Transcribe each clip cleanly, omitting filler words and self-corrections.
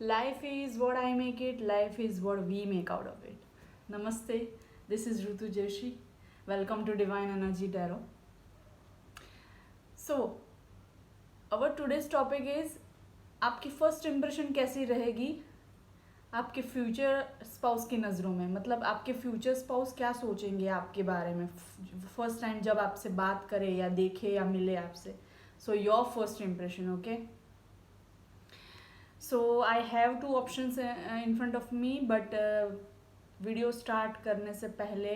Life is what I make it, life is what we make out of it. Namaste, this is Rutu Joshi. Welcome to Divine Energy Tarot. So, our today's topic is आपकी first impression कैसी रहेगी आपके future spouse की नज़रों में. मतलब आपके future spouse क्या सोचेंगे आपके बारे में फर्स्ट टाइम जब आपसे बात करे या देखे या मिले आपसे. So your first impression. Okay, so I have two options in front of me, but video start करने से पहले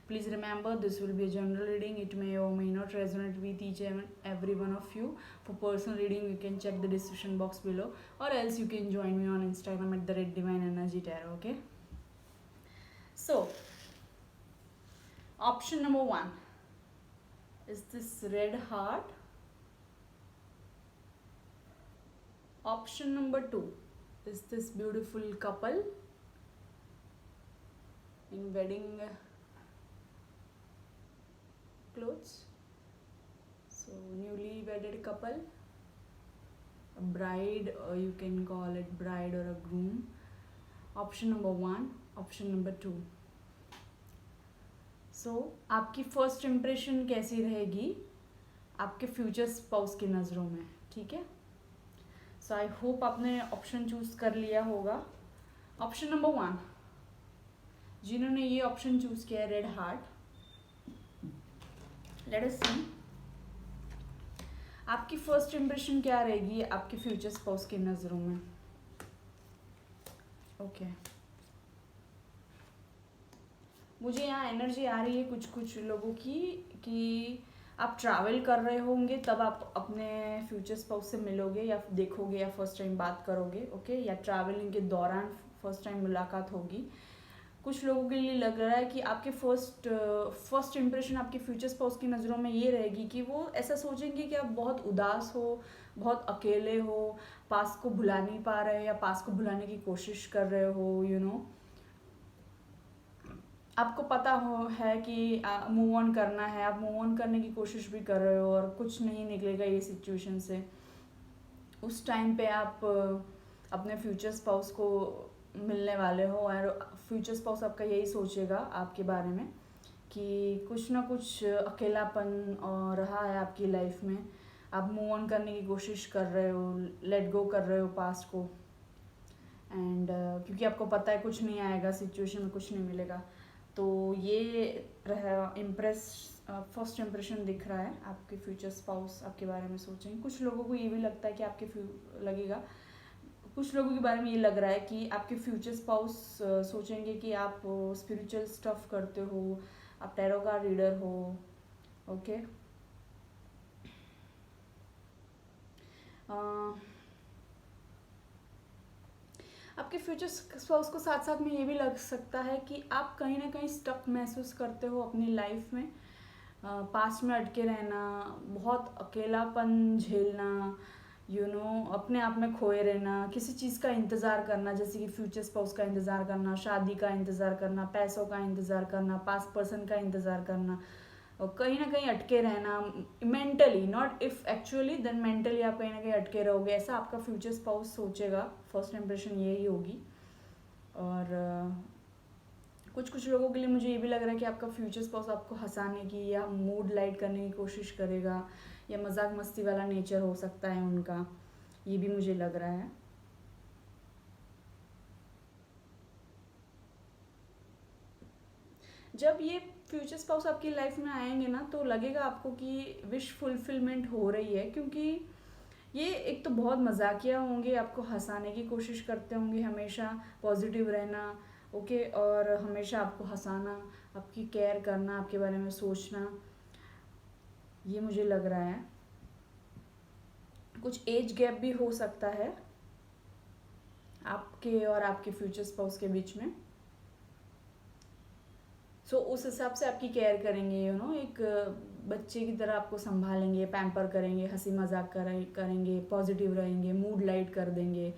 please remember this will be a general reading. It may और may not resonate with each and every one of you. For personal reading you can check the description box below और else you can join me on Instagram @divine_energy_tarot. Okay, so option number 1 is this red heart. Option number 2 is this beautiful couple in wedding clothes. So newly wedded couple, a bride, or you can call it bride or a groom. Option number 1, option number 2. So आपकी first impression कैसी रहेगी आपके future spouse की नज़रों में. ठीक है, सो I hope आपने ऑप्शन चूज कर लिया होगा. ऑप्शन नंबर 1, जिन्होंने ये ऑप्शन चूज किया है रेड हार्ट, लेट अस सी आपकी फर्स्ट इम्प्रेशन क्या रहेगी आपके फ्यूचर स्पाउस की नज़रों में. ओके, मुझे यहाँ एनर्जी आ रही है कुछ लोगों की कि आप ट्रैवल कर रहे होंगे तब आप अपने फ्यूचर स्पाउस से मिलोगे या देखोगे या फर्स्ट टाइम बात करोगे. ओके, या ट्रैवलिंग के दौरान फर्स्ट टाइम मुलाकात होगी. कुछ लोगों के लिए लग रहा है कि आपके फर्स्ट इम्प्रेशन आपके फ्यूचर स्पाउस की नज़रों में ये रहेगी कि वो ऐसा सोचेंगे कि आप बहुत उदास हो, बहुत अकेले हो, पास्ट को भुला नहीं पा रहे या पास्ट को भुलाने की कोशिश कर रहे हो. यू नो, आपको पता है कि मूव ऑन करना है, आप मूव ऑन करने की कोशिश भी कर रहे हो और कुछ नहीं निकलेगा ये सिचुएशन से. उस टाइम पे आप अपने फ्यूचर स्पाउस को मिलने वाले हो और फ्यूचर स्पाउस आपका यही सोचेगा आपके बारे में कि कुछ ना कुछ अकेलापन और रहा है आपकी लाइफ में. आप मूव ऑन करने की कोशिश कर रहे हो, लेट गो कर रहे हो पास्ट को. एंड क्योंकि आपको पता है कुछ नहीं आएगा, सिचुएशन में कुछ नहीं मिलेगा. तो ये फर्स्ट इम्प्रेशन दिख रहा है आपके फ्यूचर स्पाउस आपके बारे में सोचेंगे. कुछ लोगों को ये भी लगता है कि कुछ लोगों के बारे में ये लग रहा है कि आपके फ्यूचर स्पाउस सोचेंगे कि आप स्पिरिचुअल स्टफ करते हो, आप टैरो कार्ड रीडर हो. ओके, आपके फ्यूचर स्पाउस को साथ साथ में ये भी लग सकता है कि आप कहीं ना कहीं स्टक महसूस करते हो अपनी लाइफ में. पास्ट में अटके रहना, बहुत अकेलापन झेलना, अपने आप में खोए रहना, किसी चीज़ का इंतज़ार करना, जैसे कि फ्यूचर स्पाउस का इंतज़ार करना, शादी का इंतज़ार करना, पैसों का इंतज़ार करना, पास्ट पर्सन का इंतज़ार करना, और कहीं ना कहीं अटके रहना mentally, not if actually then mentally आप कहीं ना कहीं अटके रहोगे, ऐसा आपका फ्यूचर स्पाउस सोचेगा. फर्स्ट इम्प्रेशन यही होगी. और कुछ लोगों के लिए मुझे ये भी लग रहा है कि आपका फ्यूचर स्पाउस आपको हंसाने की या मूड लाइट करने की कोशिश करेगा, या मजाक मस्ती वाला नेचर हो सकता है उनका, ये भी मुझे लग रहा है. जब ये फ्यूचर स्पाउस आपकी लाइफ में आएंगे ना तो लगेगा आपको कि विश फुलफिलमेंट हो रही है, क्योंकि ये एक तो बहुत मजाकिया होंगे, आपको हंसाने की कोशिश करते होंगे, हमेशा पॉजिटिव रहना. ओके, और हमेशा आपको हंसाना, आपकी केयर करना, आपके बारे में सोचना, ये मुझे लग रहा है. कुछ एज गैप भी हो सकता है आपके और आपके फ्यूचर स्पाउस के बीच में. सो उस हिसाब से आपकी केयर करेंगे. एक बच्चे की तरह आपको संभालेंगे, पैम्पर करेंगे, हंसी मजाक करेंगे, पॉजिटिव रहेंगे, मूड लाइट कर देंगे.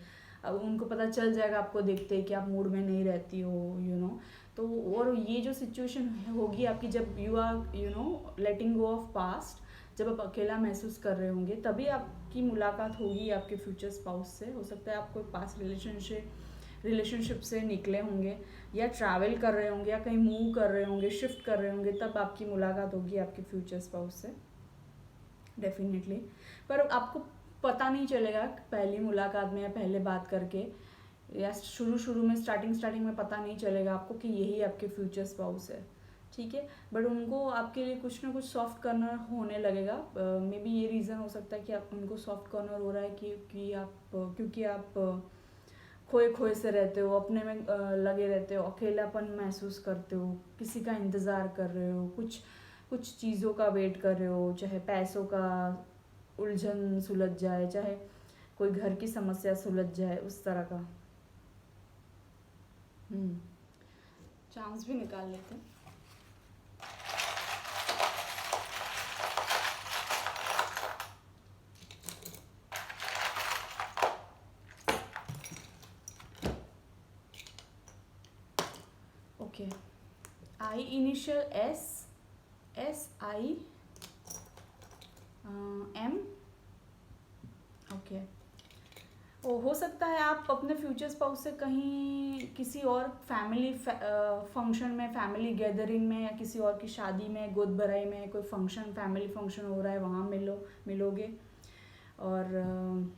अब उनको पता चल जाएगा आपको देखते ही कि आप मूड में नहीं रहती हो. तो और ये जो सिचुएशन होगी आपकी, जब you are letting go of past, जब आप अकेला महसूस कर रहे होंगे तभी आपकी मुलाकात होगी आपके फ्यूचर स्पाउस से। हो सकता है आप कोई पास्ट रिलेशनशिप से निकले होंगे, या ट्रैवल कर रहे होंगे, या कहीं मूव कर रहे होंगे, शिफ्ट कर रहे होंगे, तब आपकी मुलाकात होगी आपके फ्यूचर स्पाउस से डेफिनेटली। पर आपको पता नहीं चलेगा पहली मुलाकात में या पहले बात करके, या शुरू में स्टार्टिंग में पता नहीं चलेगा आपको कि यही आपके फ्यूचर स्पाउस है, ठीक है। बट उनको आपके लिए कुछ ना कुछ सॉफ्ट कॉर्नर होने लगेगा। मे बी ये रीज़न हो सकता है कि आप उनको सॉफ्ट कॉर्नर हो रहा है क्योंकि आप खोए खोए से रहते हो, अपने में लगे रहते हो, अकेलापन महसूस करते हो, किसी का इंतज़ार कर रहे हो, कुछ चीज़ों का वेट कर रहे हो, चाहे पैसों का उलझन सुलझ जाए, चाहे कोई घर की समस्या सुलझ जाए, उस तरह का। चांस भी निकाल लेते हैं। Okay, I initial SI M। Okay, हो सकता है आप अपने फ्यूचर स्पाउस से कहीं किसी और फैमिली फंक्शन में, फैमिली गैदरिंग में, या किसी और की शादी में, गोद भराई में, कोई फंक्शन, फैमिली फंक्शन हो रहा है, वहाँ मिलोगे। और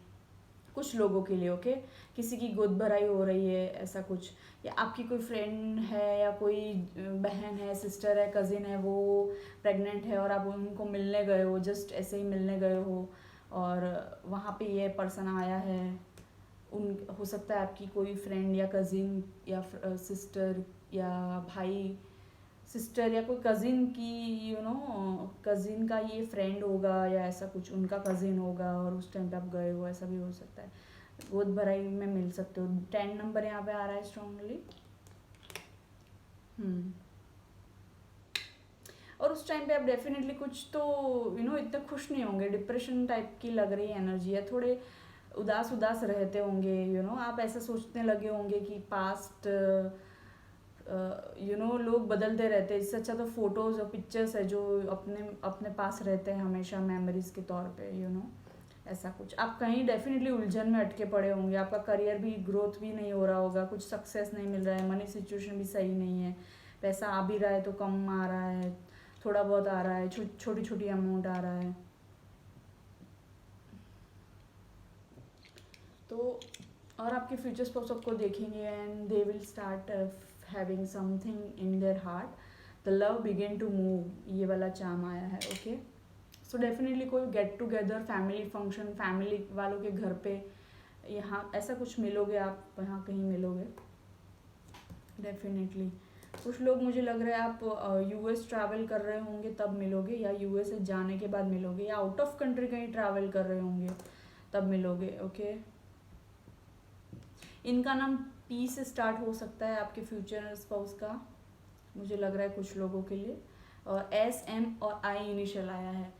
कुछ लोगों के लिए ओके, किसी की गोद भराई हो रही है ऐसा कुछ, या आपकी कोई फ्रेंड है या कोई बहन है, सिस्टर है, कज़िन है, वो प्रेग्नेंट है और आप उनको मिलने गए हो, जस्ट ऐसे ही मिलने गए हो, और वहाँ पे ये पर्सन आया है। हो सकता है आपकी कोई फ्रेंड या कज़िन या सिस्टर या भाई, सिस्टर या कोई कज़िन की कज़िन का ये फ्रेंड होगा, या ऐसा कुछ उनका कज़िन होगा, और उस टाइम पे आप गए हो, ऐसा भी हो सकता है। गोद भराई में मिल सकते हो। 10 नंबर यहाँ पे आ रहा है स्ट्रांगली। और उस टाइम पे आप डेफिनेटली कुछ तो इतने खुश नहीं होंगे, डिप्रेशन टाइप की लग रही है एनर्जी, या थोड़े उदास रहते होंगे। आप ऐसा सोचने लगे होंगे कि पास्ट लोग बदलते रहते हैं, इससे अच्छा तो फोटोज़ और पिक्चर्स है जो अपने पास रहते हैं हमेशा मेमोरीज के तौर पे। ऐसा कुछ आप कहीं डेफिनेटली उलझन में अटके पड़े होंगे, आपका करियर भी ग्रोथ भी नहीं हो रहा होगा, कुछ सक्सेस नहीं मिल रहा है, मनी सिचुएशन भी सही नहीं है, पैसा आ भी रहा है तो कम आ रहा है, थोड़ा बहुत आ रहा है, छोटी छोटी अमाउंट आ रहा है। तो और आपके फ्यूचर स्पाउस आपको देखेंगे and they will start having something in their heart, the love begin to move, ये वाला चाम आया है ओके। सो डेफिनेटली कोई get together, family function, family वालों के घर पे, यहाँ ऐसा कुछ मिलोगे आप, यहाँ कहीं मिलोगे डेफिनेटली। कुछ लोग मुझे लग रहा है आप US ट्रैवल कर रहे होंगे तब मिलोगे, या US से जाने के बाद मिलोगे, या आउट ऑफ कंट्री कहीं ट्रैवल कर रहे होंगे तब मिलोगे ओके। इनका नाम P से स्टार्ट हो सकता है आपके फ्यूचर स्पाउस का, मुझे लग रहा है कुछ लोगों के लिए, और SM और I इनिशियल आया है।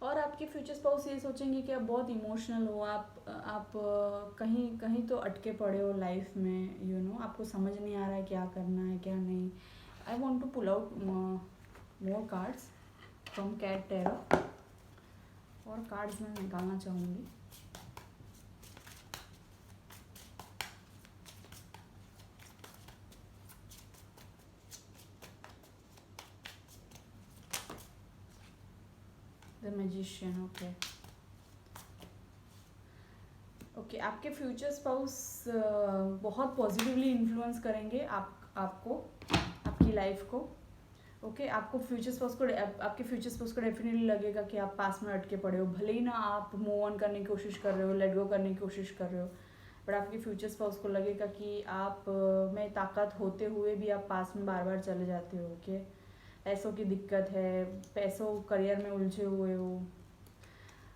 और आपके फ्यूचर स्पाउस ये सोचेंगे कि आप बहुत इमोशनल हो, आप कहीं कहीं तो अटके पड़े हो लाइफ में, आपको समझ नहीं आ रहा है क्या करना है क्या नहीं। I want to pull out more cards from cat tarot, और कार्ड्स मैं निकालना चाहूँगी। The magician okay. आपके फ्यूचर स्पाउस बहुत पॉजिटिवली इन्फ्लुएंस करेंगे आपको, आपकी लाइफ को ओके। आपके फ्यूचर स्पाउस को डेफिनेटली लगेगा कि आप पास में अटके पड़े हो, भले ही ना आप मूव ऑन करने की कोशिश कर रहे हो, लेट गो करने की कोशिश कर रहे हो, बट आपके फ्यूचर स्पाउस को लगेगा कि आप में ताकत होते हुए भी आप पास में बार बार चले जाते हो ओके। पैसों की दिक्कत है, पैसों करियर में उलझे हुए हो,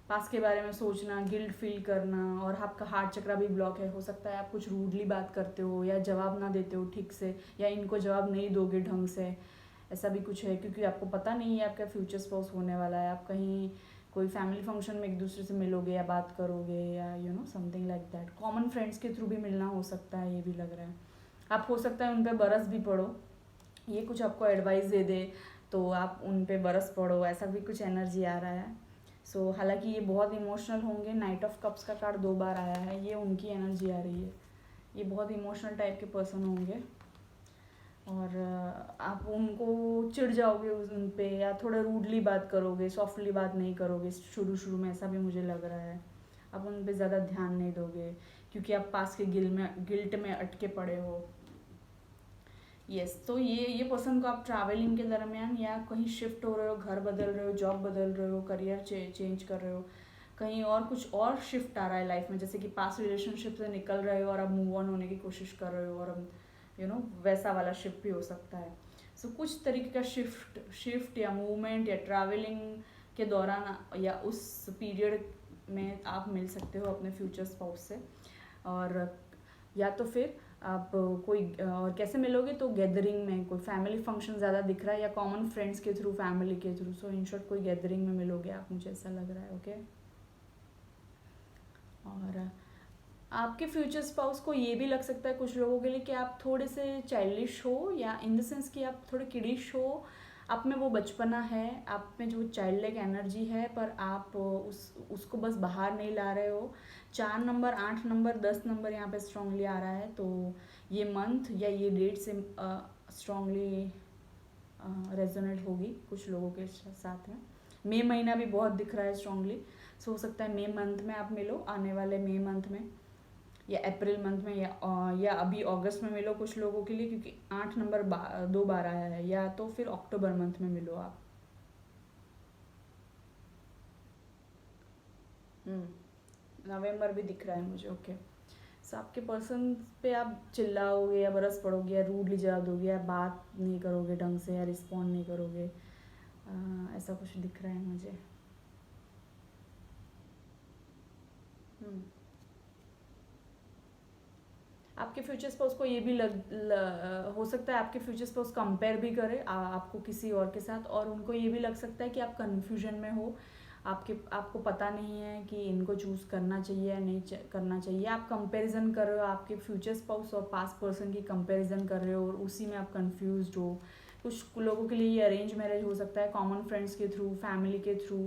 पास के बारे में सोचना, गिल्ट फील करना, और आपका हार्ट चक्रा भी ब्लॉक है। हो सकता है आप कुछ रूडली बात करते हो, या जवाब ना देते हो ठीक से, या इनको जवाब नहीं दोगे ढंग से, ऐसा भी कुछ है, क्योंकि आपको पता नहीं है आपका फ्यूचर स्पाउस होने वाला है। आप कहीं कोई फैमिली फंक्शन में एक दूसरे से मिलोगे या बात करोगे, या you know something like that. Common friends के थ्रू भी मिलना हो सकता है, ये भी लग रहा है। आप हो सकता है उन पर बरस भी पड़ो, ये कुछ आपको एडवाइस दे दे तो आप उन पे बरस पड़ो, ऐसा भी कुछ एनर्जी आ रहा है। सो हालांकि ये बहुत इमोशनल होंगे। नाइट ऑफ कप्स का कार्ड 2 बार आया है, ये उनकी एनर्जी आ रही है। ये बहुत इमोशनल टाइप के पर्सन होंगे और आप उनको चिढ़ जाओगे उन पे, या थोड़ा रूडली बात करोगे, सॉफ्टली बात नहीं करोगे शुरू शुरू में, ऐसा भी मुझे लग रहा है। आप उन पे ज़्यादा ध्यान नहीं दोगे क्योंकि आप पास के गिल्ट में अटके पड़े हो। तो ये पर्सन को आप ट्रैवलिंग के दरमियान या कहीं शिफ्ट हो रहे हो, घर बदल रहे हो, जॉब बदल रहे हो, करियर चेंज कर रहे हो, कहीं और कुछ और शिफ्ट आ रहा है लाइफ में, जैसे कि पास्ट रिलेशनशिप से निकल रहे हो और अब मूव ऑन होने की कोशिश कर रहे हो, और अब वैसा वाला शिफ्ट भी हो सकता है। सो कुछ तरीके का शिफ्ट या मूवमेंट या ट्रैवलिंग के दौरान या उस पीरियड में आप मिल सकते हो अपने फ्यूचर स्पाउस से। और या तो फिर आप कोई और कैसे मिलोगे, तो गैदरिंग में, कोई फैमिली फंक्शन ज़्यादा दिख रहा है, या कॉमन फ्रेंड्स के थ्रू, फैमिली के थ्रू। सो इन शॉर्ट कोई गैदरिंग में मिलोगे आप, मुझे ऐसा लग रहा है। ओके। और आपके फ्यूचर स्पाउस को ये भी लग सकता है कुछ लोगों के लिए कि आप थोड़े से चाइल्डिश हो, या इन द सेंस कि आप थोड़े किडिश हो, आप में वो बचपना है, आप में जो चाइल्ड लाइक एनर्जी है, पर आप उसको बस बाहर नहीं ला रहे हो। 4 नंबर, 8 नंबर, 10 नंबर यहाँ पे स्ट्रांगली आ रहा है, तो ये मंथ या ये डेट से स्ट्रांगली रेजोनेट होगी कुछ लोगों के साथ में। मई महीना भी बहुत दिख रहा है स्ट्रांगली। सो हो सकता है मई मंथ में आप मिलो, आने वाले मई मंथ में, या अप्रैल मंथ में, या अभी अगस्त में मिलो कुछ लोगों के लिए, क्योंकि 8 नंबर 2 बार आया है। या तो फिर अक्टूबर मंथ में मिलो आप। नवंबर भी दिख रहा है मुझे। ओके। सो आपके पर्सन पे आप चिल्लाओगे या बरस पड़ोगे, या रूडली जवाब दोगे, या बात नहीं करोगे ढंग से, या रिस्पॉन्ड नहीं करोगे, ऐसा कुछ दिख रहा है मुझे। आपके फ्यूचर स्पाउस को ये भी हो सकता है आपके फ्यूचर स्पाउस कंपेयर भी करे आपको किसी और के साथ, और उनको ये भी लग सकता है कि आप कन्फ्यूजन में हो, आपको पता नहीं है कि इनको चूज़ करना चाहिए या नहीं करना चाहिए। आप कंपैरिजन कर रहे हो, आपके फ्यूचर स्पाउस और पास्ट पर्सन की कंपैरिजन कर रहे हो, और उसी में आप कंफ्यूज्ड हो। कुछ लोगों के लिए ये अरेंज मैरिज हो सकता है, कॉमन फ्रेंड्स के थ्रू, फैमिली के थ्रू,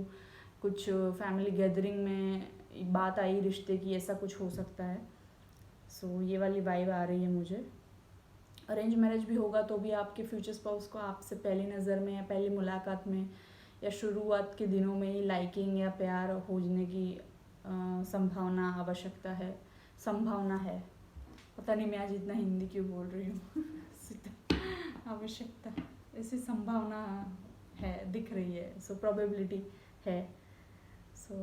कुछ फैमिली गैदरिंग में बात आई रिश्ते की, ऐसा कुछ हो सकता है। सो ये वाली वाइब आ रही है मुझे। अरेंज मैरिज भी होगा तो भी आपके फ्यूचर स्पाउस को आपसे पहली नज़र में या पहली मुलाकात में या शुरुआत के दिनों में ही लाइकिंग या प्यार होने की संभावना है। पता नहीं मैं आज इतना हिंदी क्यों बोल रही हूँ आवश्यकता, ऐसी संभावना है, दिख रही है। सो प्रोबेबिलिटी है। सो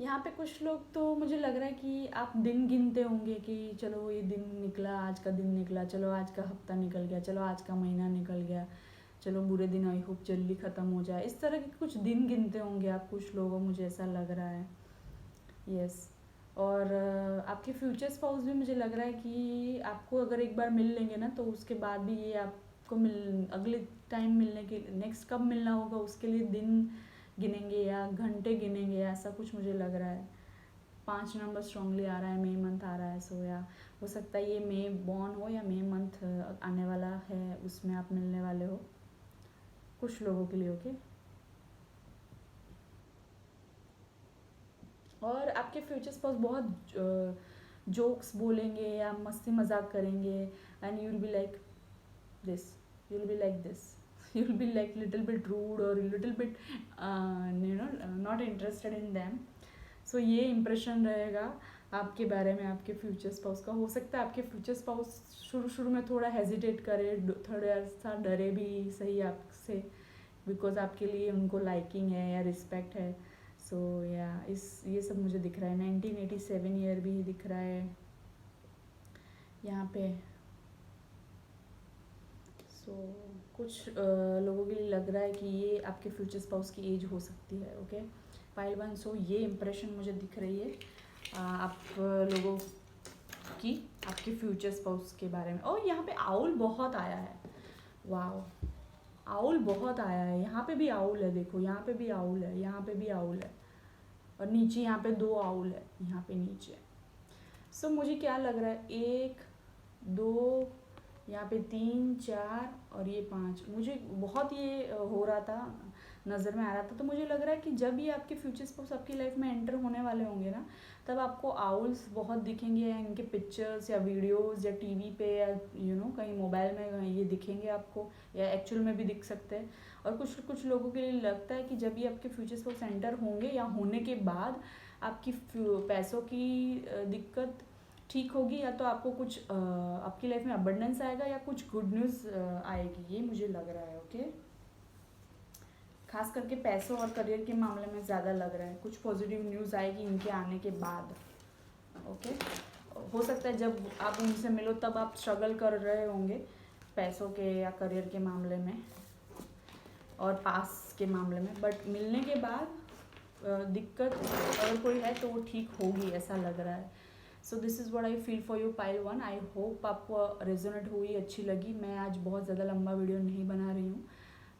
यहाँ पे कुछ लोग तो मुझे लग रहा है कि आप दिन गिनते होंगे कि चलो ये दिन निकला, आज का दिन निकला, चलो आज का हफ्ता निकल गया, चलो आज का महीना निकल गया, चलो बुरे दिन आई होप जल्दी ख़त्म हो जाए। इस तरह के कुछ दिन गिनते होंगे आप कुछ लोगों, मुझे ऐसा लग रहा है। यस। और आपके फ्यूचर स्पाउस भी मुझे लग रहा है कि आपको अगर एक बार मिल लेंगे ना, तो उसके बाद भी ये आपको अगले टाइम मिलने के, नेक्स्ट कब मिलना होगा उसके लिए दिन गिनेंगे या घंटे गिनेंगे, ऐसा कुछ मुझे लग रहा है। 5 नंबर स्ट्रांगली आ रहा है, मई मंथ आ रहा है। सो या हो सकता है ये मई बॉर्न हो या मई मंथ आने वाला है, उसमें आप मिलने वाले हो कुछ लोगों के लिए। ओके। और आपके फ्यूचर स्पाउस बहुत जोक्स बोलेंगे या मस्ती मजाक करेंगे, and you will be like this, you will be like this, you will be like little bit rude or little bit not interested in them. So ये impression रहेगा आपके बारे में आपके फ्यूचर स्पाउस का। हो सकता है आपके फ्यूचर स्पाउस शुरू में थोड़ा हेजिटेट करे, थोड़ा सा डरे भी सही आपसे, बिकॉज आपके लिए उनको लाइकिंग है या रिस्पेक्ट है। सो ये सब मुझे दिख रहा है। 1987 ईयर भी दिख रहा है यहाँ पे। कुछ लोगों के लिए लग रहा है कि ये आपके फ्यूचर स्पाउस की एज हो सकती है। Okay pile 1। सो ये इम्प्रेशन मुझे दिख रही है आप लोगों की आपके फ्यूचर स्पाउस के बारे में। और यहाँ पे आउल बहुत आया है, वाओ। आउल बहुत आया है, यहाँ पे भी आउल है, देखो यहाँ पे भी आउल है, यहाँ पे भी आउल है, और नीचे यहाँ पे 2 आउल है, यहाँ पे नीचे। सो मुझे क्या लग रहा है, 1 2, यहाँ पे 3 4 और ये 5, मुझे बहुत ये हो रहा था, नज़र में आ रहा था। तो मुझे लग रहा है कि जब ये आपके फ्यूचर स्पाउस आपकी लाइफ में एंटर होने वाले होंगे ना, तब आपको आउल्स बहुत दिखेंगे, या इनके पिक्चर्स या वीडियोस या टीवी पे या कहीं मोबाइल में कहीं ये दिखेंगे आपको, या एक्चुअल में भी दिख सकते हैं। और कुछ कुछ लोगों के लिए लगता है कि जब ये आपके फ्यूचर स्पाउस एंटर होंगे या होने के बाद आपकी पैसों की दिक्कत ठीक होगी, या तो आपको कुछ आपकी लाइफ में अबंडेंस आएगा, या कुछ गुड न्यूज़ आएगी, ये मुझे लग रहा है। ओके, खास करके पैसों और करियर के मामले में ज़्यादा लग रहा है, कुछ पॉजिटिव न्यूज़ आएगी इनके आने के बाद। ओके, हो सकता है जब आप उनसे मिलो तब आप स्ट्रगल कर रहे होंगे पैसों के या करियर के मामले में और पास के मामले में, बट मिलने के बाद दिक्कत अगर कोई है तो वो ठीक होगी, ऐसा लग रहा है। So this is what I feel for you pile 1। I hope आपको रेजोनेट हुई, अच्छी लगी। मैं आज बहुत ज़्यादा लंबा वीडियो नहीं बना रही हूँ,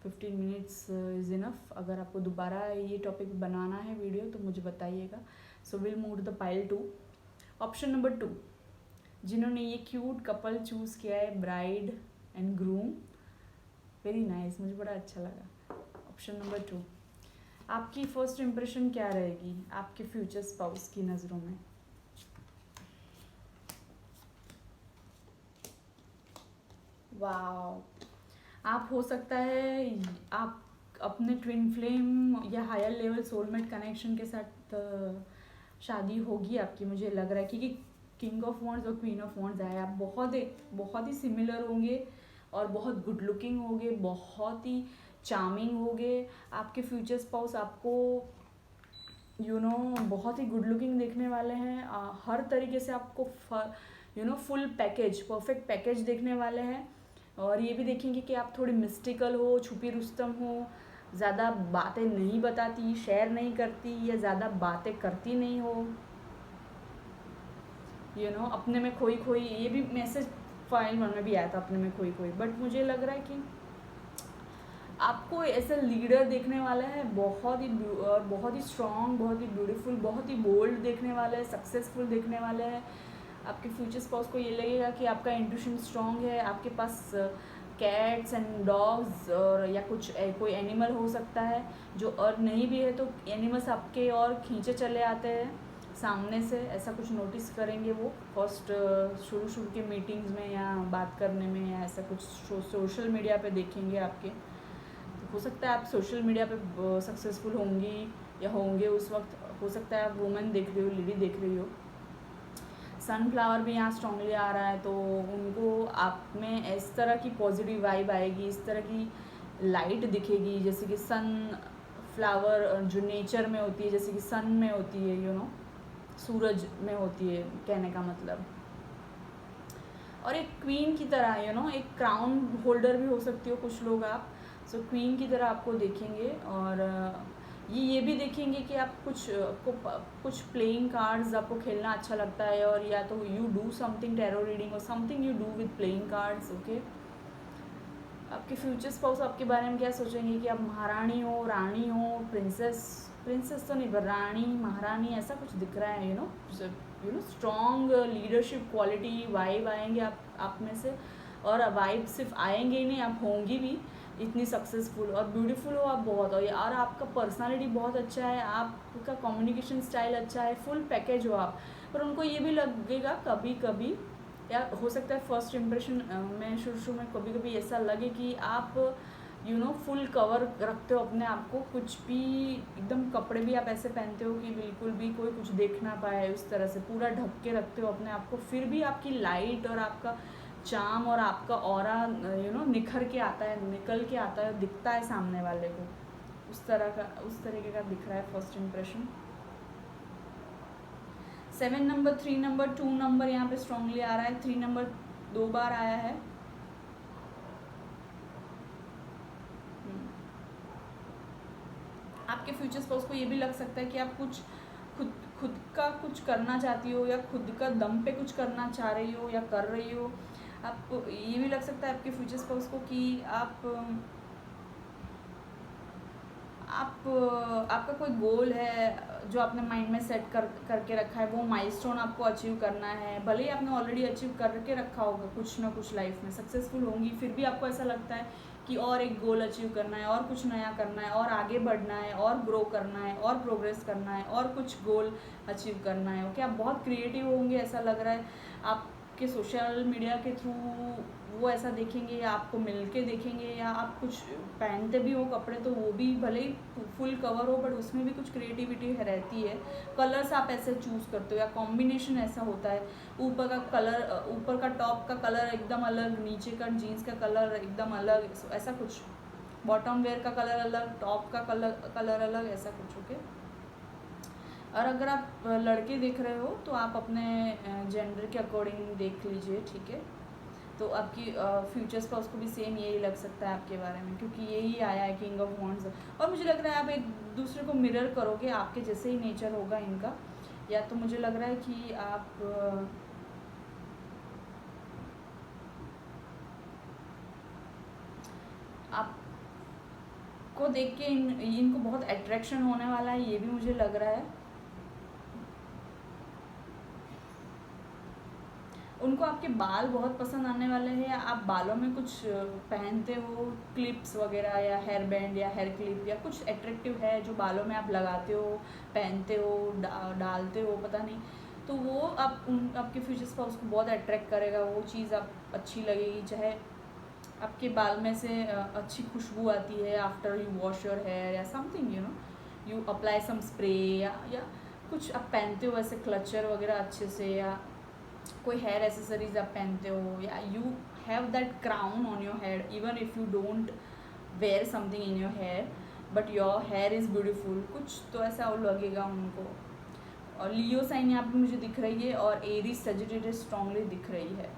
15 मिनट्स इज़ इनफ। अगर आपको दोबारा ये टॉपिक बनाना है वीडियो तो मुझे बताइएगा। So will move the pile 2। Option number 2, जिन्होंने ये क्यूट कपल चूज़ किया है, bride and groom, very nice, मुझे बड़ा अच्छा लगा। ऑप्शन नंबर 2, आपकी फर्स्ट इम्प्रेशन क्या रहेगी आपके फ्यूचर स्पाउस की नज़रों में? वाओ, आप हो सकता है आप अपने ट्विन फ्लेम या हायर लेवल सोलमेट कनेक्शन के साथ शादी होगी आपकी, मुझे लग रहा है, क्योंकि किंग ऑफ वॉन्ड्स और क्वीन ऑफ वॉन्ड्स आए। आप बहुत ही सिमिलर होंगे और बहुत गुड लुकिंग होंगे, बहुत ही चार्मिंग होंगे। आपके फ्यूचर स्पाउस आपको बहुत ही गुड लुकिंग देखने वाले हैं, हर तरीके से आपको फुल पैकेज, परफेक्ट पैकेज देखने वाले हैं। और ये भी देखेंगे कि आप थोड़ी मिस्टिकल हो, छुपी रुस्तम हो, ज़्यादा बातें नहीं बताती, शेयर नहीं करती, या ज़्यादा बातें करती नहीं हो, अपने में खोई खोई। ये भी मैसेज फाइल 1 में भी आया था, अपने में खोई खोई। बट मुझे लग रहा है कि आपको ऐसा लीडर देखने वाला है, बहुत ही स्ट्रॉन्ग, बहुत ही ब्यूटीफुल, बहुत ही बोल्ड देखने वाला है, सक्सेसफुल देखने वाला है। आपके फ्यूचर स्पाउस को ये लगेगा कि आपका इंट्यूशन स्ट्रॉन्ग है, आपके पास कैट्स एंड डॉग्स और या कुछ कोई एनिमल हो सकता है जो, और नहीं भी है तो एनिमल्स आपके और खींचे चले आते हैं सामने से, ऐसा कुछ नोटिस करेंगे वो फर्स्ट शुरू के मीटिंग्स में या बात करने में, या ऐसा कुछ सोशल मीडिया पे देखेंगे आपके। तो हो सकता है आप सोशल मीडिया पे सक्सेसफुल होंगी या होंगे उस वक्त, हो सकता है आप वुमेन देख रही हो, लेडी देख रही हो। सनफ्लावर भी यहाँ स्ट्रांगली आ रहा है, तो उनको आप में इस तरह की पॉजिटिव वाइब आएगी, इस तरह की लाइट दिखेगी, जैसे कि सन फ्लावर जो नेचर में होती है, जैसे कि सन में होती है, सूरज में होती है, कहने का मतलब। और एक क्वीन की तरह, एक क्राउन होल्डर भी हो सकती हो कुछ लोग आप। सो क्वीन की तरह आपको देखेंगे। और ये भी देखेंगे कि आप कुछ प्लेइंग कार्ड्स आपको खेलना अच्छा लगता है, और या तो you do something tarot reading और something you do with playing cards. Okay, आपके फ्यूचर स्पाउस आपके बारे में क्या सोचेंगे कि आप महारानी हो, रानी हो, प्रिंसेस तो नहीं पर रानी, महारानी, ऐसा कुछ दिख रहा है। स्ट्रॉन्ग लीडरशिप क्वालिटी वाइब आएंगे आप में से। और वाइब सिर्फ आएंगे ही नहीं, आप होंगी भी इतनी सक्सेसफुल और ब्यूटीफुल हो आप बहुत। और आपका पर्सनालिटी बहुत अच्छा है, आपका कम्युनिकेशन स्टाइल अच्छा है, फुल पैकेज हो आप। पर उनको ये भी लगेगा कभी कभी, या हो सकता है फर्स्ट इम्प्रेशन में शुरू में कभी कभी ऐसा लगे कि आप फुल कवर रखते हो अपने आप को, कुछ भी एकदम कपड़े भी आप ऐसे पहनते हो कि बिल्कुल भी कोई कुछ देख ना पाए, उस तरह से पूरा ढक के रखते हो अपने आप को। फिर भी आपकी लाइट और आपका चार्म और आपका ऑरा निखर के आता है, निकल के आता है, दिखता है सामने वाले को, उस तरीके का दिख रहा है first impression. 7 number, 3 number, 2 number यहाँ पे स्ट्रांगली आ रहा है। 3 नंबर 2 बार आया है। आपके फ्यूचर स्पाउस को ये भी लग सकता है कि आप कुछ खुद का कुछ करना चाहती हो, या खुद का दम पे कुछ करना चाह रही हो या कर रही हो। आपको ये भी लग सकता है आपके फ्यूचर स्पाउस को कि आप आप आपका कोई गोल है जो आपने माइंड में सेट करके रखा है, वो माइलस्टोन आपको अचीव करना है। भले ही आपने ऑलरेडी अचीव करके रखा होगा कुछ ना कुछ, लाइफ में सक्सेसफुल होंगी, फिर भी आपको ऐसा लगता है कि और एक गोल अचीव करना है, और कुछ नया करना है, और आगे बढ़ना है, और ग्रो करना है, और प्रोग्रेस करना है, और कुछ गोल अचीव करना है। ओके, आप बहुत क्रिएटिव होंगे ऐसा लग रहा है। आपके सोशल मीडिया के थ्रू वो ऐसा देखेंगे, या आपको मिल के देखेंगे, या आप कुछ पहनते भी हो कपड़े तो वो भी भले ही फुल कवर हो, बट उसमें भी कुछ क्रिएटिविटी रहती है। कलर्स आप ऐसे चूज़ करते हो, या कॉम्बिनेशन ऐसा होता है, ऊपर का कलर, ऊपर का टॉप का कलर एकदम अलग, नीचे का जीन्स का कलर एकदम अलग, ऐसा कुछ, बॉटम वेयर का कलर अलग, टॉप का कलर अलग, ऐसा कुछ। ओके, और अगर आप लड़के देख रहे हो तो आप अपने जेंडर के अकॉर्डिंग देख लीजिए, ठीक है। तो आपकी फ्यूचर स्पाउस को भी सेम यही लग सकता है आपके बारे में, क्योंकि यही आया है किंग ऑफ वॉन्ड्स। और मुझे लग रहा है आप एक दूसरे को मिरर करोगे, आपके जैसे ही नेचर होगा इनका। या तो मुझे लग रहा है कि आपको देख के इनको बहुत अट्रैक्शन होने वाला है, ये भी मुझे लग रहा है। उनको आपके बाल बहुत पसंद आने वाले हैं, या आप बालों में कुछ पहनते हो, क्लिप्स वगैरह, या हेयर बैंड, या हेयर क्लिप, या कुछ एट्रैक्टिव है जो बालों में आप लगाते हो, पहनते हो, डालते हो, पता नहीं। तो वो आपके फ्यूचर स्पाउस को बहुत अट्रैक्ट करेगा, वो चीज़ आप अच्छी लगेगी। चाहे आपके बाल में से अच्छी खुशबू आती है after you wash your hair, या something, you apply some spray, या कुछ आप पहनते हो ऐसे क्लचर वगैरह अच्छे से, या कोई हेयर एसेसरीज आप पहनते हो, या you have that crown on your head, even if you don't wear something in your hair, but your hair is beautiful, कुछ तो ऐसा लगेगा उनको। और लियो साइन यहाँ पे मुझे दिख रही है, और एरीज सजिटेरियस स्ट्रांगली दिख रही है।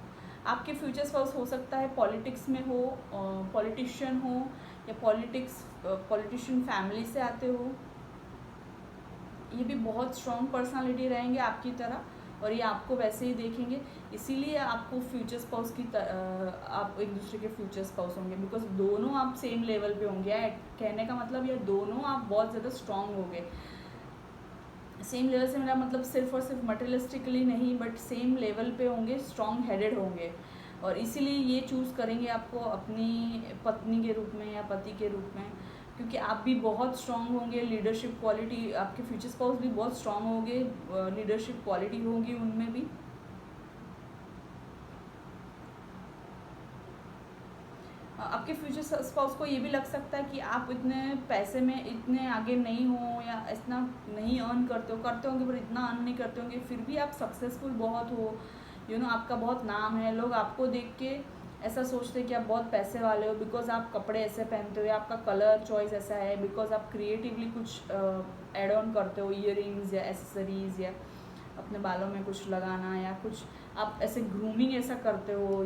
आपके फ्यूचर स्पाउस हो सकता है पॉलिटिक्स में हो, पॉलिटिशियन हो, या पॉलिटिशियन फैमिली से आते हो। ये भी बहुत स्ट्रॉन्ग पर्सनालिटी रहेंगे आपकी तरह, और ये आपको वैसे ही देखेंगे, इसीलिए आपको फ्यूचर स्पाउस की आप एक दूसरे के फ्यूचर स्पाउस होंगे, बिकॉज दोनों आप सेम लेवल पे होंगे। कहने का मतलब ये दोनों आप बहुत ज़्यादा स्ट्रॉन्ग होंगे। सेम लेवल से मेरा मतलब सिर्फ और सिर्फ मटेरियलिस्टिकली नहीं, बट सेम लेवल पे होंगे, स्ट्रॉन्ग हेडेड होंगे, और इसीलिए ये चूज़ करेंगे आपको अपनी पत्नी के रूप में या पति के रूप में, क्योंकि आप भी बहुत स्ट्रांग होंगे। लीडरशिप क्वालिटी, आपके फ्यूचर स्पाउस भी बहुत स्ट्रांग होंगे, लीडरशिप क्वालिटी होगी उनमें भी। आपके फ्यूचर स्पाउस को ये भी लग सकता है कि आप इतने पैसे में इतने आगे नहीं हो, या इतना नहीं अर्न करते होंगे, पर इतना अर्न नहीं करते होंगे, फिर भी आप सक्सेसफुल बहुत हो, आपका बहुत नाम है। लोग आपको देख के ऐसा सोचते हैं कि आप बहुत पैसे वाले हो, बिकॉज आप कपड़े ऐसे पहनते हो, या आपका कलर चॉइस ऐसा है, बिकॉज आप क्रिएटिवली कुछ एड ऑन करते हो, ईयरिंग्स या एसेसरीज, या अपने बालों में कुछ लगाना, या कुछ आप ऐसे ग्रूमिंग ऐसा करते हो।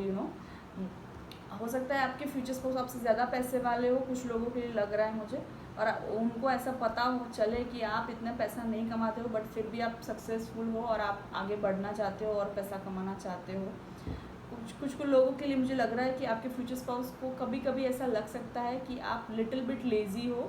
हो सकता है आपके फ्यूचर स्पाउस आपसे ज़्यादा पैसे वाले हो, कुछ लोगों के लिए लग रहा है मुझे, और उनको ऐसा पता हो चले कि आप इतना पैसा नहीं कमाते हो, बट फिर भी आप सक्सेसफुल हो, और आप आगे बढ़ना चाहते हो, और पैसा कमाना चाहते हो। कुछ लोगों के लिए मुझे लग रहा है कि आपके फ्यूचर स्पाउस को कभी कभी ऐसा लग सकता है कि आप लिटिल बिट लेज़ी हो।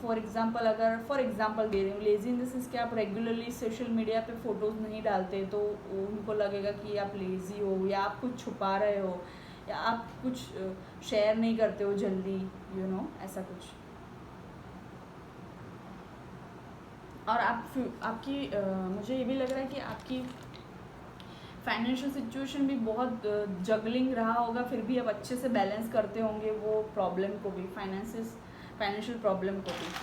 फॉर एग्ज़ाम्पल दे रही हूँ, लेज़ी इन द सेंस कि आप रेगुलरली सोशल मीडिया पे फ़ोटोज़ नहीं डालते, तो उनको लगेगा कि आप लेज़ी हो, या आप कुछ छुपा रहे हो, या आप कुछ शेयर नहीं करते हो जल्दी, ऐसा कुछ। और आपकी मुझे ये भी लग रहा है कि आपकी फाइनेंशियल सिचुएशन भी बहुत जगलिंग रहा होगा, फिर भी आप अच्छे से बैलेंस करते होंगे वो प्रॉब्लम को भी, फाइनेंशियल प्रॉब्लम को भी।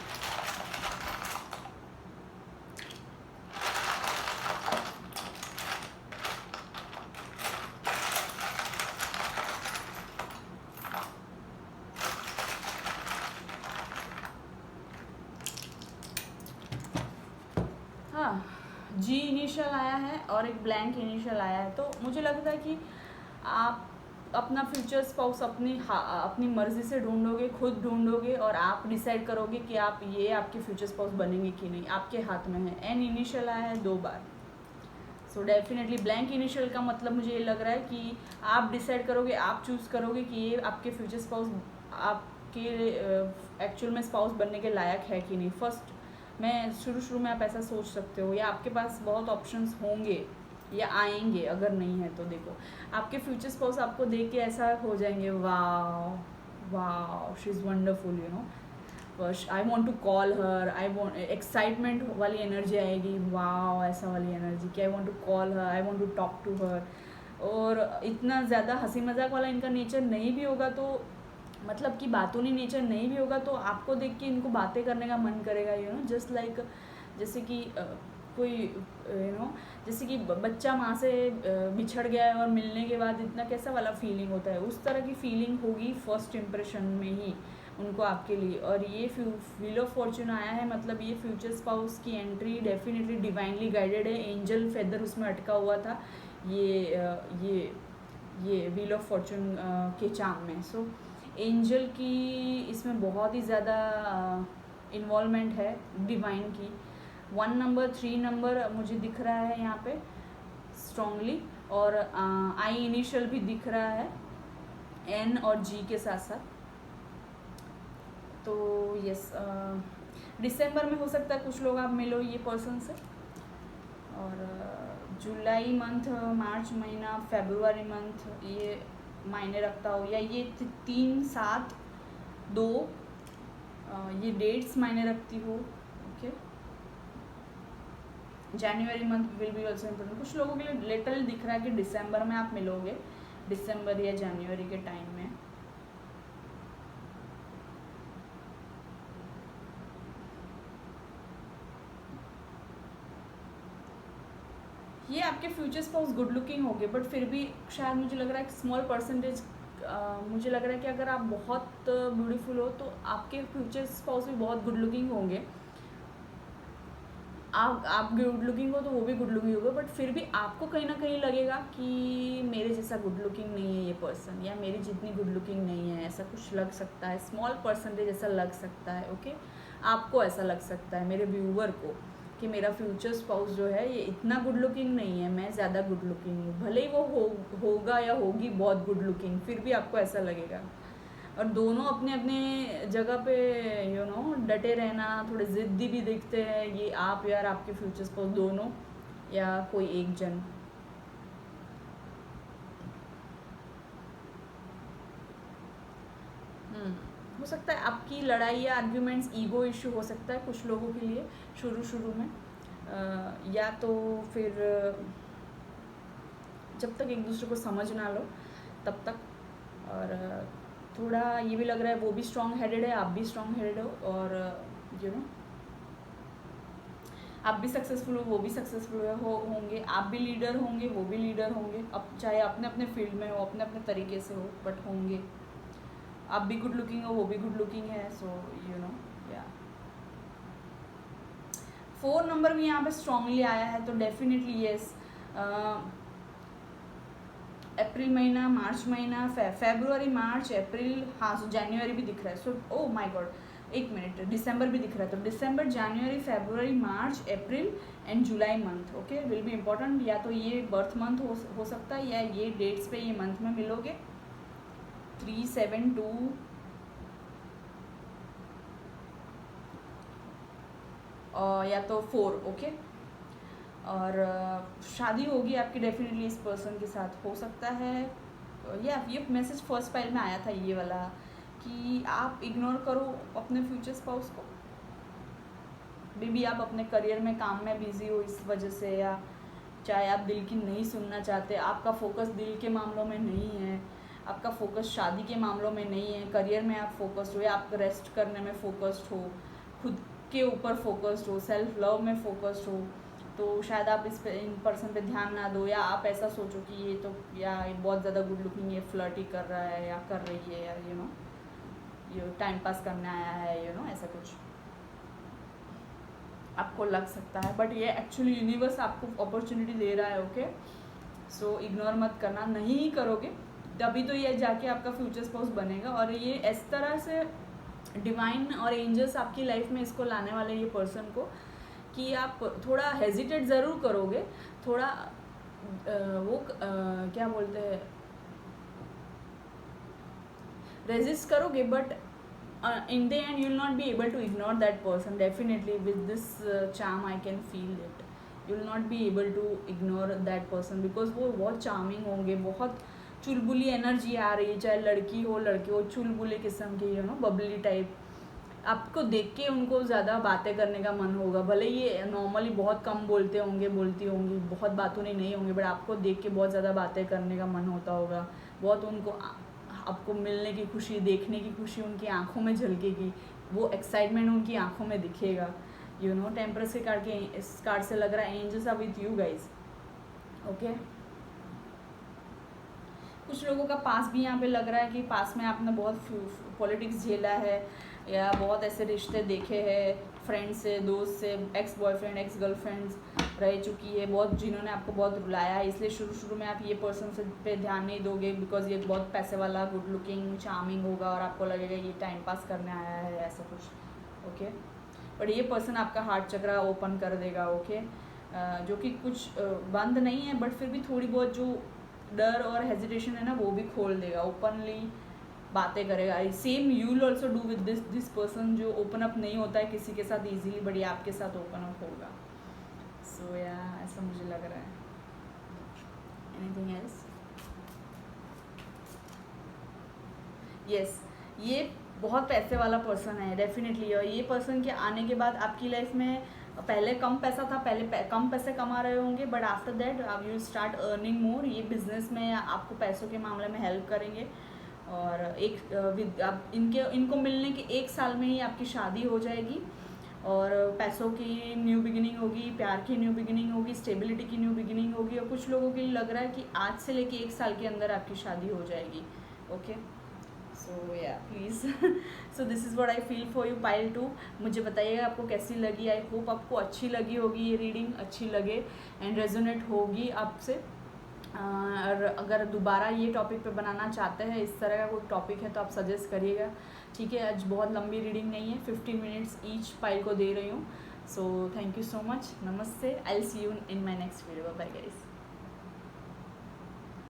हाँ, जी इनिशियल आया है और एक ब्लैंक इनिशियल आया है, तो मुझे लगता है कि आप अपना फ्यूचर स्पाउस अपनी मर्ज़ी से ढूंढोगे, खुद ढूंढोगे, और आप डिसाइड करोगे कि आप आपके फ्यूचर स्पाउस बनेंगे कि नहीं, आपके हाथ में है। एन इनिशियल आया है 2 बार, सो डेफिनेटली ब्लैंक इनिशियल का मतलब मुझे ये लग रहा है कि आप डिसाइड करोगे, आप चूज़ करोगे कि ये आपके फ्यूचर स्पाउस आप आपके एक्चुअल में स्पाउस बनने के लायक है कि नहीं। फर्स्ट मैं शुरू में आप ऐसा सोच सकते हो, या आपके पास बहुत ऑप्शंस होंगे या आएंगे, अगर नहीं है तो देखो आपके फ्यूचर स्पाउस आपको देख के ऐसा हो जाएंगे, वाह वाह she is wonderful, you know, I want to call her, I want, excitement वाली एनर्जी आएगी, वाह ऐसा वाली एनर्जी कि I want to call her, I want to talk to her. और इतना ज़्यादा हंसी मजाक वाला इनका नेचर नहीं भी होगा, तो मतलब कि बातूनी नेचर नहीं भी होगा, तो आपको देख के इनको बातें करने का मन करेगा, यू नो, जस्ट लाइक जैसे कि कोई यू नो, जैसे कि बच्चा माँ से बिछड़ गया है और मिलने के बाद इतना कैसा वाला फीलिंग होता है, उस तरह की फीलिंग होगी फर्स्ट इम्प्रेशन में ही उनको आपके लिए। और ये व्हील ऑफ फॉर्चून आया है, मतलब ये फ्यूचर स्पाउस की एंट्री डेफिनेटली डिवाइनली गाइडेड है। एंजल फेदर उसमें अटका हुआ था ये व्हील ऑफ फॉर्चून के चार्म में। सो एंजल की इसमें बहुत ही ज़्यादा इन्वॉल्वमेंट है डिवाइन की। 1 नंबर 3 नंबर मुझे दिख रहा है यहाँ पे स्ट्रॉन्गली, और आई इनिशियल भी दिख रहा है एन और जी के साथ साथ। तो यस, दिसंबर में हो सकता है कुछ लोग आप मिलो ये पर्सन से, और जुलाई मंथ, मार्च महीना, फरवरी मंथ ये मायने रखता हो, या ये 3, 7, 2 ये डेट्स मायने रखती हो। Okay, January month will be also important. कुछ लोगों के लिए लिटिल दिख रहा है कि दिसंबर में आप मिलोगे, दिसंबर या जनवरी के टाइम में। ये आपके फ्यूचर स्पाउस गुड लुकिंग होंगे, बट फिर भी शायद मुझे लग रहा है कि स्मॉल परसेंटेज, मुझे लग रहा है कि अगर आप बहुत ब्यूटीफुल हो तो आपके फ्यूचर स्पाउस भी बहुत गुड लुकिंग होंगे। आप गुड लुकिंग हो तो वो भी गुड लुकिंग होगा, बट फिर भी आपको कहीं ना कहीं लगेगा कि मेरे जैसा गुड लुकिंग नहीं है ये पर्सन, या मेरी जितनी गुड लुकिंग नहीं है, ऐसा कुछ लग सकता है। स्मॉल परसेंटेज ऐसा लग सकता है। ओके, आपको ऐसा लग सकता है, मेरे व्यूअर को, कि मेरा फ्यूचर स्पाउस जो है ये इतना गुड लुकिंग नहीं है, मैं ज़्यादा गुड लुकिंग हूँ। भले ही वो होगा या होगी बहुत गुड लुकिंग, फिर भी आपको ऐसा लगेगा। और दोनों अपने अपने जगह पे यू नो डटे रहना, थोड़े ज़िद्दी भी दिखते हैं ये आप यार आपके फ्यूचर स्पाउस दोनों, या कोई एक जन। हो सकता है आपकी लड़ाई या आर्ग्यूमेंट्स ईगो इशू हो सकता है कुछ लोगों के लिए शुरू में, या तो फिर जब तक एक दूसरे को समझ ना लो तब तक। और थोड़ा ये भी लग रहा है वो भी स्ट्रॉन्ग हेडेड है, आप भी स्ट्रॉन्ग हेडेड हो, और यू नो आप भी सक्सेसफुल हो, वो भी सक्सेसफुल होंगे, आप भी लीडर होंगे, वो भी लीडर होंगे, अब चाहे अपने अपने फील्ड में हो, अपने अपने तरीके से हो, बट होंगे। आप भी गुड लुकिंग हो, वो भी गुड लुकिंग है, सो यू नो या 4 नंबर भी यहाँ पे स्ट्रांगली आया है, तो डेफिनेटली येस। अप्रैल महीना, मार्च महीना, फरवरी, मार्च, अप्रैल, हाँ, सो जनवरी भी दिख रहा है। सो ओ माय गॉड, एक मिनट, दिसंबर भी दिख रहा है, तो December, January, February, March, April and July month okay will be important. या तो ये बर्थ मंथ हो सकता है, या ये डेट्स पे ये मंथ में मिलोगे, 3, 7, 2 या तो 4। ओके, और शादी होगी आपकी डेफिनेटली इस पर्सन के साथ, हो सकता है। या ये मैसेज फर्स्ट पाइल में आया था ये वाला, कि आप इग्नोर करो अपने फ्यूचर स्पाउस को, बेबी आप अपने करियर में, काम में बिजी हो इस वजह से, या चाहे आप दिल की नहीं सुनना चाहते, आपका फोकस दिल के मामलों में नहीं है, आपका फोकस शादी के मामलों में नहीं है, करियर में आप फोकस्ड हो, या आप रेस्ट करने में फोकस्ड हो, खुद के ऊपर फोकस्ड हो, सेल्फ लव में फोकस्ड हो, तो शायद आप इस पे, इन पर्सन पे ध्यान ना दो, या आप ऐसा सोचो कि ये तो या बहुत ज़्यादा गुड लुकिंग, ये फ्लर्टी कर रहा है या कर रही है, या यू नो ये टाइम पास करने आया है, यू नो ऐसा कुछ आपको लग सकता है। बट ये एक्चुअली यूनिवर्स आपको अपॉर्चुनिटी दे रहा है। ओके, सो इग्नोर मत करना, नहीं करोगे तभी तो ये जाके आपका फ्यूचर स्पाउस बनेगा। और ये इस तरह से डिवाइन और एंजल्स आपकी लाइफ में इसको लाने वाले ये पर्सन को, कि आप थोड़ा हेजिटेट ज़रूर करोगे, थोड़ा क्या बोलते हैं, रेजिस्ट करोगे, but in the end you will not be able to ignore that person. Definitely with this charm I can feel it. You will not be able to ignore that person because वो बहुत charming होंगे, बहुत चुलबुली energy आ रही है, चाहे लड़की हो लड़के हो, चुलबुले किस्म के, यू नो, बबली टाइप. आपको देख के उनको ज़्यादा बातें करने का मन होगा. भले ये नॉर्मली बहुत कम बोलते होंगे, बोलती होंगी, बहुत बातों नहीं होंगे, बट आपको देख के बहुत ज़्यादा बातें करने का मन होता होगा. बहुत उनको आपको मिलने की खुशी, देखने की खुशी उनकी आंखों में झलकेगी, वो एक्साइटमेंट उनकी आंखों में दिखेगा. यू नो, टेम्परस के कार्ड के इस कार्ड से लग रहा है angels are with you guys. Okay, कुछ लोगों का पास भी यहाँ पे लग रहा है कि पास में आपने बहुत पॉलिटिक्स झेला है या बहुत ऐसे रिश्ते देखे हैं, फ्रेंड से, दोस्त से, एक्स बॉयफ्रेंड, एक्स गर्लफ्रेंड्स रह चुकी है बहुत, जिन्होंने आपको बहुत रुलाया है. इसलिए शुरू में आप ये पर्सन से पे ध्यान नहीं दोगे बिकॉज ये बहुत पैसे वाला, गुड लुकिंग, चार्मिंग होगा और आपको लगेगा ये टाइम पास करने आया है, ऐसा कुछ. ओके, बट ये पर्सन आपका हार्ट चक्रा ओपन कर देगा. ओके, जो कि कुछ बंद नहीं है बट फिर भी थोड़ी बहुत जो डर और हेजिटेशन है ना वो भी खोल देगा. ओपनली बातें करेगा. Same you will also do with this person, जो ओपन अप नहीं होता है किसी के साथ इजीली, बट ये आपके साथ ओपन अप होगा. सो या ऐसा मुझे लग रहा है. Anything else? यस, ये बहुत पैसे वाला पर्सन है डेफिनेटली. और ये पर्सन के आने के बाद आपकी लाइफ में पहले कम पैसा था, पहले कम पैसे कमा रहे होंगे, but after that you will start earning more. ये बिजनेस में आपको पैसों के मामले में हेल्प करेंगे. और इनको मिलने के 1 साल में ही आपकी शादी हो जाएगी और पैसों की न्यू बिगिनिंग होगी, प्यार की न्यू बिगिनिंग होगी, स्टेबिलिटी की न्यू बिगिनिंग होगी. और कुछ लोगों के लिए लग रहा है कि आज से लेके 1 साल के अंदर आपकी शादी हो जाएगी. ओके, सो या please, so this is what I feel for you pile 2. मुझे बताइएगा आपको कैसी लगी. आई होप आपको अच्छी लगी होगी, ये रीडिंग अच्छी लगे एंड रेजोनेट होगी आपसे. और अगर दोबारा ये टॉपिक पे बनाना चाहते हैं, इस तरह का कोई टॉपिक है तो आप सजेस्ट करिएगा. ठीक है, आज बहुत लंबी रीडिंग नहीं है, 15 मिनट्स ईच पाइल को दे रही हूँ. So thank you so much. नमस्ते. I will see you in my next video. Bye guys.